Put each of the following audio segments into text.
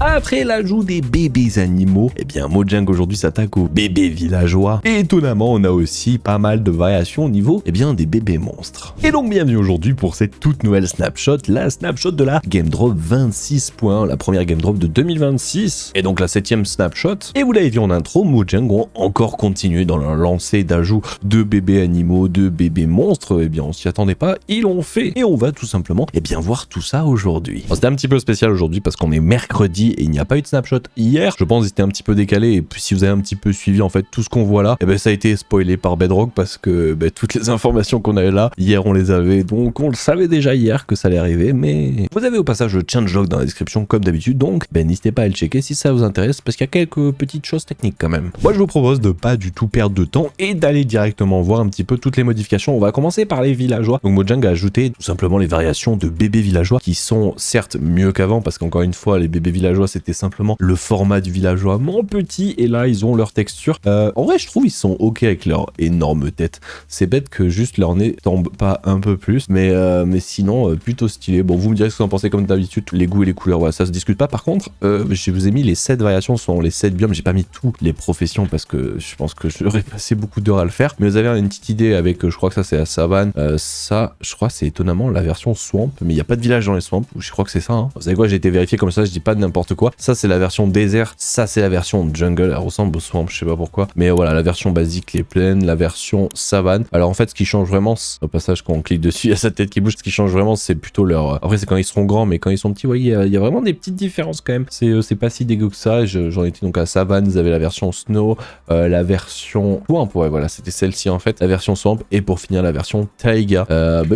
Après l'ajout des bébés animaux, eh bien Mojang aujourd'hui s'attaque aux bébés villageois. Et étonnamment, on a aussi pas mal de variations au niveau des bébés monstres. Et donc bienvenue aujourd'hui pour cette toute nouvelle snapshot, la snapshot de la Game Drop 26.1, la première Game Drop de 2026. Et donc la 7ème snapshot. Et vous l'avez vu en intro, Mojang ont encore continué dans leur lancée d'ajout de bébés animaux, de bébés monstres. Eh bien on s'y attendait pas, ils l'ont fait. Et on va tout simplement voir tout ça aujourd'hui. C'était un petit peu spécial aujourd'hui parce qu'on est mercredi et il n'y a pas eu de snapshot hier. Je pense que c'était un petit peu décalé et puis si vous avez un petit peu suivi en fait tout ce qu'on voit là, ça a été spoilé par Bedrock parce que toutes les informations qu'on avait là, hier on les avait, donc on le savait déjà hier que ça allait arriver, mais vous avez au passage le changelog dans la description comme d'habitude, donc n'hésitez pas à le checker si ça vous intéresse parce qu'il y a quelques petites choses techniques quand même. Moi je vous propose de pas du tout perdre de temps et d'aller directement voir un petit peu toutes les modifications. On va commencer par les villageois. Donc Mojang a ajouté tout simplement les variations de bébés villageois qui sont certes mieux qu'avant parce qu'encore une fois les bébés villageois c'était simplement le format du villageois mon petit et là ils ont leur texture. En vrai je trouve ils sont ok avec leur énorme tête. C'est bête que juste leur nez tombe pas un peu plus, mais sinon plutôt stylé. Bon vous me direz ce que vous en pensez comme d'habitude, les goûts et les couleurs, voilà, ça se discute pas. Par contre je vous ai mis les 7 variations, sont les 7 biomes, j'ai pas mis tous les professions parce que je pense que j'aurais passé beaucoup d'heures à le faire, mais vous avez une petite idée avec, je crois que ça c'est la savane, ça je crois c'est étonnamment la version swamp, mais il n'y a pas de village dans les swamps, je crois que c'est ça, hein. Vous savez quoi, j'ai été vérifié comme ça, je dis pas de n'importe quoi. Ça c'est la version désert, ça c'est la version jungle, elle ressemble au swamp, je sais pas pourquoi, mais voilà, la version basique les plaines, la version savane. Alors en fait ce qui change vraiment, au passage quand on clique dessus il y a sa tête qui bouge, ce qui change vraiment c'est plutôt leur, après c'est quand ils seront grands, mais quand ils sont petits, vous voyez il y a vraiment des petites différences quand même, c'est pas si dégueu que ça. J'en étais donc à savane, vous avez la version snow, la version swamp, ouais voilà c'était celle-ci en fait, la version swamp, et pour finir la version taiga.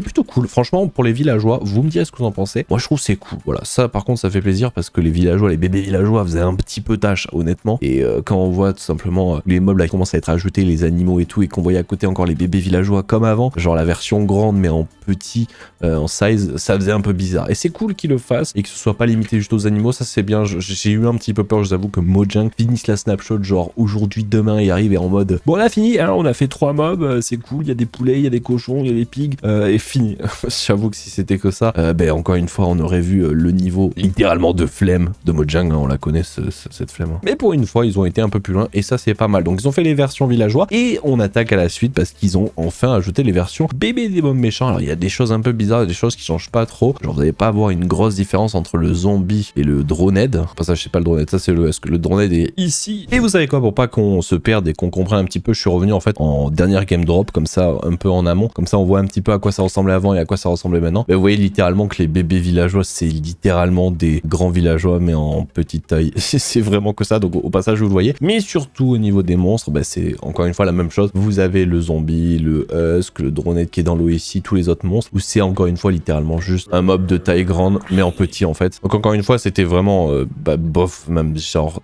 Plutôt cool, franchement pour les villageois, vous me direz ce que vous en pensez. Moi je trouve c'est cool, voilà, ça par contre ça fait plaisir parce que les villageois, les bébés villageois faisaient un petit peu tâche honnêtement, et quand on voit tout simplement les mobs là qui commencent à être ajoutés, les animaux et tout, et qu'on voyait à côté encore les bébés villageois comme avant, genre la version grande mais en petit, en size, ça faisait un peu bizarre, et c'est cool qu'ils le fassent et que ce soit pas limité juste aux animaux, ça c'est bien. J'ai eu un petit peu peur, je vous avoue, que Mojang finisse la snapshot genre aujourd'hui, demain, et arrive et en mode bon on a fini, hein, on a fait 3 mobs, c'est cool, il y a des poulets, il y a des cochons, il y a des pigs, et fini. J'avoue que si c'était que ça, encore une fois on aurait vu le niveau littéralement de flemme de Mojang, hein, on la connaît cette flemme, hein. Mais pour une fois ils ont été un peu plus loin et ça c'est pas mal. Donc ils ont fait les versions villageois et on attaque à la suite parce qu'ils ont enfin ajouté les versions bébés des mobs méchants. Alors il y a des choses un peu bizarres, des choses qui changent pas trop, genre vous n'allez pas avoir une grosse différence entre le zombie et le droned. Enfin ça je sais pas le droned, ça c'est est-ce que le droned est ici. Et vous savez quoi, pour pas qu'on se perde et qu'on comprenne un petit peu, je suis revenu en fait en dernière game drop comme ça, un peu en amont, comme ça on voit un petit peu à quoi ça ressemblait avant et à quoi ça ressemblait maintenant. Vous voyez littéralement que les bébés villageois c'est littéralement des grands villageois mais en petite taille. C'est vraiment que ça, donc au passage vous le voyez. Mais surtout au niveau des monstres, c'est encore une fois la même chose. Vous avez le zombie, le husk, le droned qui est dans l'eau ici, tous les autres monstres, où c'est encore une fois littéralement juste un mob de taille grande mais en petit en fait. Donc encore une fois c'était vraiment bof, même genre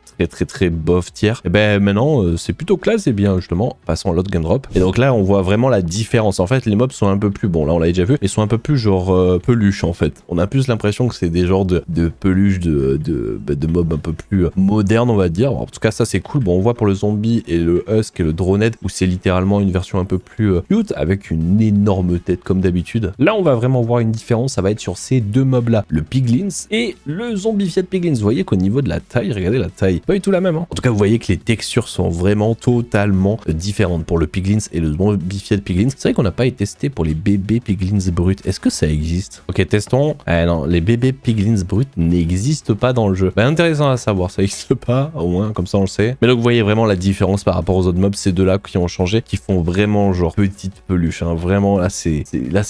très bof tiers. Et maintenant c'est plutôt classe et bien justement. Passons à l'autre game drop. Et donc là on voit vraiment la différence. En fait les mobs sont un peu plus, bon là on l'a déjà vu, ils sont un peu plus genre peluche en fait. On a plus l'impression que c'est des genres de peluches de mobs un peu plus modernes on va dire. En tout cas ça c'est cool. Bon on voit pour le zombie et le husk et le droned où c'est littéralement une version un peu plus cute avec une énorme tête comme d'habitude. Là on va vraiment voir une différence, ça va être sur ces deux mobs là, le piglins et le zombified piglins. Vous voyez qu'au niveau de la taille, regardez la taille, pas du tout la même, hein. En tout cas vous voyez que les textures sont vraiment totalement différentes pour le piglins et le zombified piglins. C'est vrai qu'on n'a pas été testé pour les bébés piglins bruts. Est-ce que ça existe? Ok testons. Ah non, les bébés piglins bruts n'existent pas dans le jeu. Intéressant à savoir, ça n'existe pas, au moins comme ça on le sait. Mais donc vous voyez vraiment la différence par rapport aux autres mobs, ces deux là qui ont changé, qui font vraiment genre petite peluche, hein. Vraiment là c'est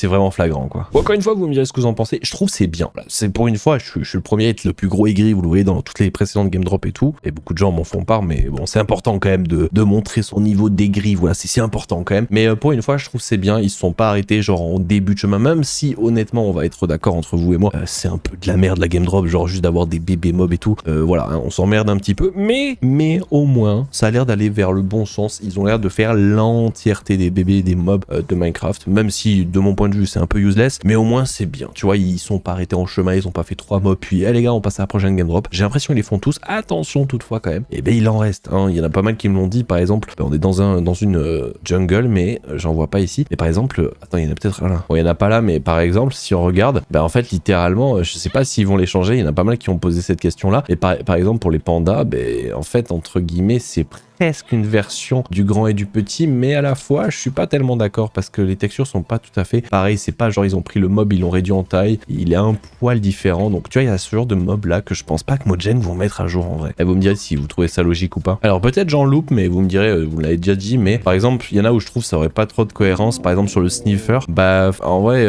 vraiment flagrant quoi. Bon, encore une fois vous me direz ce que vous en pensez, je trouve c'est bien. C'est pour une fois, je suis le premier à être le plus gros aigri, vous le voyez dans toutes les précédentes game drop et tout, et beaucoup de gens m'en font part, mais bon c'est important quand même de montrer son niveau d'aigri, voilà c'est important quand même. Mais pour une fois je trouve c'est bien, ils se sont pas arrêtés genre en début de chemin, même si honnêtement on va être d'accord entre vous et moi, c'est un peu de la merde la game drop, genre juste d'avoir des bébés mobs et tout, voilà hein, on s'emmerde un petit peu, mais au moins ça a l'air d'aller vers le bon sens. Ils ont l'air de faire l'entièreté des bébés et des mobs de Minecraft, même si de mon point de vue c'est un peu useless, mais au moins c'est bien, tu vois, ils sont pas arrêtés en chemin, ils ont pas fait 3 mobs puis les gars on passe à la prochaine game drop. J'ai l'impression qu'ils les font tous, attention toutefois quand même, et il en reste, hein. Il y en a pas mal qui me l'ont dit, par exemple on est dans une jungle, mais j'en vois pas ici, mais par exemple attends il y en a peut-être là, bon il y en a pas là, mais par exemple si on regarde, en fait littéralement je sais pas s'ils vont les changer, il y en a pas mal qui ont posé cette question-là. Et par exemple, pour les pandas, ben, en fait, entre guillemets, c'est presque une version du grand et du petit, mais à la fois je suis pas tellement d'accord parce que les textures sont pas tout à fait pareilles. C'est pas genre ils ont pris le mob, ils l'ont réduit en taille, il est un poil différent. Donc tu vois, il y a ce genre de mob là que je pense pas que Mojang vont mettre à jour en vrai. Et vous me direz si vous trouvez ça logique ou pas. Alors peut-être j'en loupe, mais vous me direz, vous l'avez déjà dit, mais par exemple il y en a où je trouve ça aurait pas trop de cohérence. Par exemple sur le sniffer, bah en vrai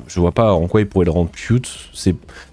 je vois pas en quoi il pourrait le rendre cute.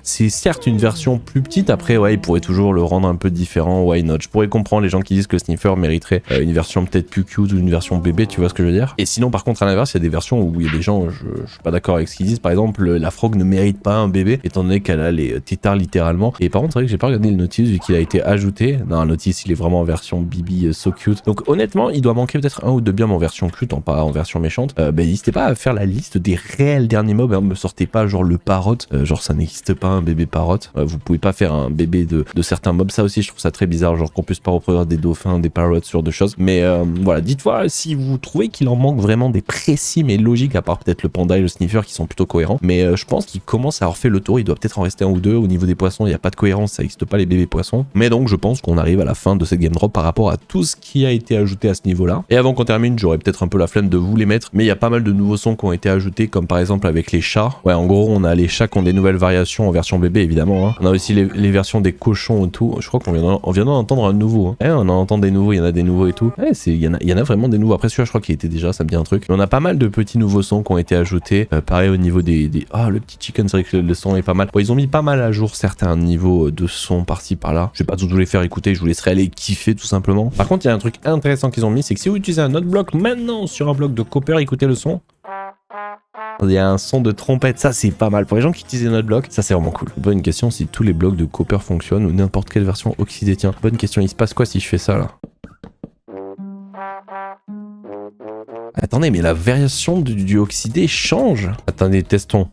C'est certes une version plus petite, après ouais il pourrait toujours le rendre un peu différent, why not. Je pourrais comprendre les gens qui disent que le sniffer mériterait une version peut-être plus cute ou une version bébé, tu vois ce que je veux dire. Et sinon par contre à l'inverse, il y a des versions où il y a des gens, je suis pas d'accord avec ce qu'ils disent. Par exemple la frog ne mérite pas un bébé étant donné qu'elle a les tétards littéralement. Et par contre c'est vrai que j'ai pas regardé le notice vu qu'il a été ajouté. Non, le notice il est vraiment en version bibi so cute. Donc honnêtement il doit manquer peut-être un ou deux biens en version cute, pas en version méchante. N'hésitez pas à faire la liste des réels derniers mobs, hein. Me sortez pas genre le parrot, genre ça n'existe pas un bébé parrot. Vous pouvez pas faire un bébé de certains mobs, ça aussi je trouve ça très bizarre, genre qu'on puisse pas reproduire des dauphins, des parrots, ce genre de choses. Mais voilà, dites-moi si vous trouvez qu'il en manque vraiment des précis mais logiques, à part peut-être le panda et le sniffer qui sont plutôt cohérents. Mais je pense qu'il commence à avoir fait le tour, il doit peut-être en rester un ou deux. Au niveau des poissons, il n'y a pas de cohérence, ça n'existe pas les bébés poissons. Mais donc je pense qu'on arrive à la fin de cette game drop par rapport à tout ce qui a été ajouté à ce niveau-là. Et avant qu'on termine, j'aurais peut-être un peu la flemme de vous les mettre, mais il y a pas mal de nouveaux sons qui ont été ajoutés, comme par exemple avec les chats. Ouais, en gros, on a les chats qui ont des nouvelles variations en version bébé, évidemment. Hein. On a aussi les versions des cochons et tout. Je crois qu'on vient d'en entendre un nouveau. Hein. Ouais, on en entend des nouveaux, il y en a des nouveaux et tout. Ouais, il y en a vraiment des nouveaux. Après celui-là, je crois qu'il était déjà, ça me dit un truc. Mais on a pas mal de petits nouveaux sons qui ont été ajoutés. Pareil au niveau des... Ah, le petit chicken, c'est vrai que le son est pas mal. Bon, ils ont mis pas mal à jour certains niveaux de son par-ci par-là. Je vais pas tous vous les faire écouter, je vous laisserai aller kiffer tout simplement. Par contre, il y a un truc intéressant qu'ils ont mis, c'est que si vous utilisez un autre bloc maintenant sur un bloc de copper, écoutez le son. Il y a un son de trompette, ça c'est pas mal. Pour les gens qui utilisent notre bloc, ça c'est vraiment cool. Bonne question si tous les blocs de copper fonctionnent ou n'importe quelle version oxydée. Tiens, bonne question, il se passe quoi si je fais ça là? Attendez, mais la variation du oxydé change. Attendez, testons.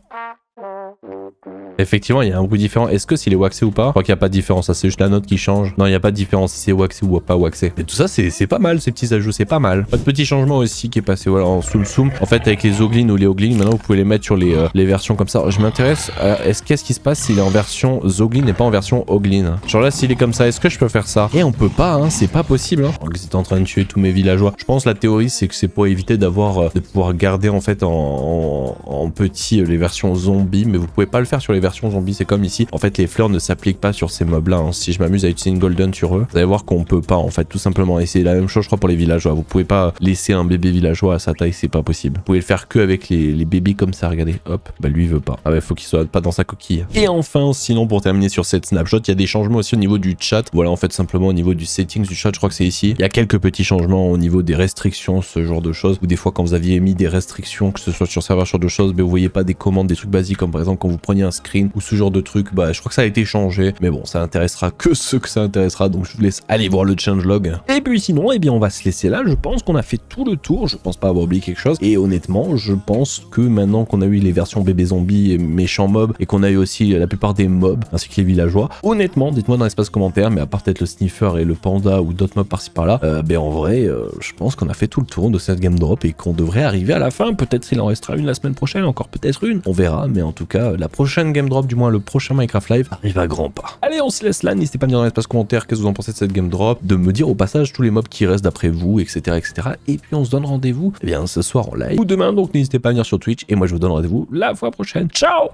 Effectivement, il y a un bruit différent. Est-ce que s'il est waxé ou pas? Je crois qu'il n'y a pas de différence. Ça, c'est juste la note qui change. Non, il n'y a pas de différence si c'est waxé ou pas waxé. Et tout ça, c'est pas mal. Ces petits ajouts, c'est pas mal. Pas de petit changement aussi qui est passé voilà, en Soum. En fait, avec les Oglin ou les Oglin, maintenant, vous pouvez les mettre sur les versions comme ça. Je m'intéresse à qu'est-ce qui se passe s'il est en version Zoglin et pas en version Oglin. Genre là, s'il est comme ça, est-ce que je peux faire ça? Et on peut pas, hein. C'est pas possible. Hein. Donc, c'est en train de tuer tous mes villageois. Je pense la théorie, c'est que c'est pour éviter d'avoir de pouvoir garder en fait en petit les versions zombies, mais vous pouvez pas le faire sur les versions zombies. C'est comme ici, en fait les fleurs ne s'appliquent pas sur ces mobs là, hein. Si je m'amuse à utiliser une golden sur eux, vous allez voir qu'on peut pas en fait tout simplement, et c'est la même chose je crois pour les villageois, vous pouvez pas laisser un bébé villageois à sa taille, c'est pas possible, vous pouvez le faire que avec les bébés comme ça, regardez, hop, bah lui il veut pas, ah bah faut qu'il soit pas dans sa coquille. Et enfin sinon pour terminer sur cette snapshot, il y a des changements aussi au niveau du chat, voilà en fait simplement au niveau du settings du chat, je crois que c'est ici, il y a quelques petits changements au niveau des restrictions, ce genre de choses, ou des fois quand vous aviez mis des restrictions, que ce soit sur serveur sur de choses, mais vous voyez pas des commandes, des trucs basiques comme par exemple quand vous preniez un screen ou ce genre de truc, bah je crois que ça a été changé, mais bon ça intéressera que ceux que ça intéressera, donc je vous laisse aller voir le changelog. Et puis sinon, eh bien on va se laisser là, je pense qu'on a fait tout le tour, je pense pas avoir oublié quelque chose, et honnêtement je pense que maintenant qu'on a eu les versions bébé zombies et méchants mobs, et qu'on a eu aussi la plupart des mobs, ainsi que les villageois, honnêtement dites-moi dans l'espace commentaire, mais à part peut-être le sniffer et le panda ou d'autres mobs par-ci par-là, ben en vrai je pense qu'on a fait tout le tour de cette game drop et qu'on devrait arriver à la fin, peut-être il en restera une la semaine prochaine, encore peut-être une, on verra, mais en tout cas la prochaine game drop, du moins le prochain Minecraft Live, arrive à grands pas. Allez, on se laisse là, n'hésitez pas à me dire dans l'espace commentaire qu'est-ce que vous en pensez de cette game drop, de me dire au passage tous les mobs qui restent d'après vous, etc., etc. Et puis on se donne rendez-vous, eh bien ce soir en live ou demain, donc n'hésitez pas à venir sur Twitch, et moi je vous donne rendez-vous la fois prochaine. Ciao!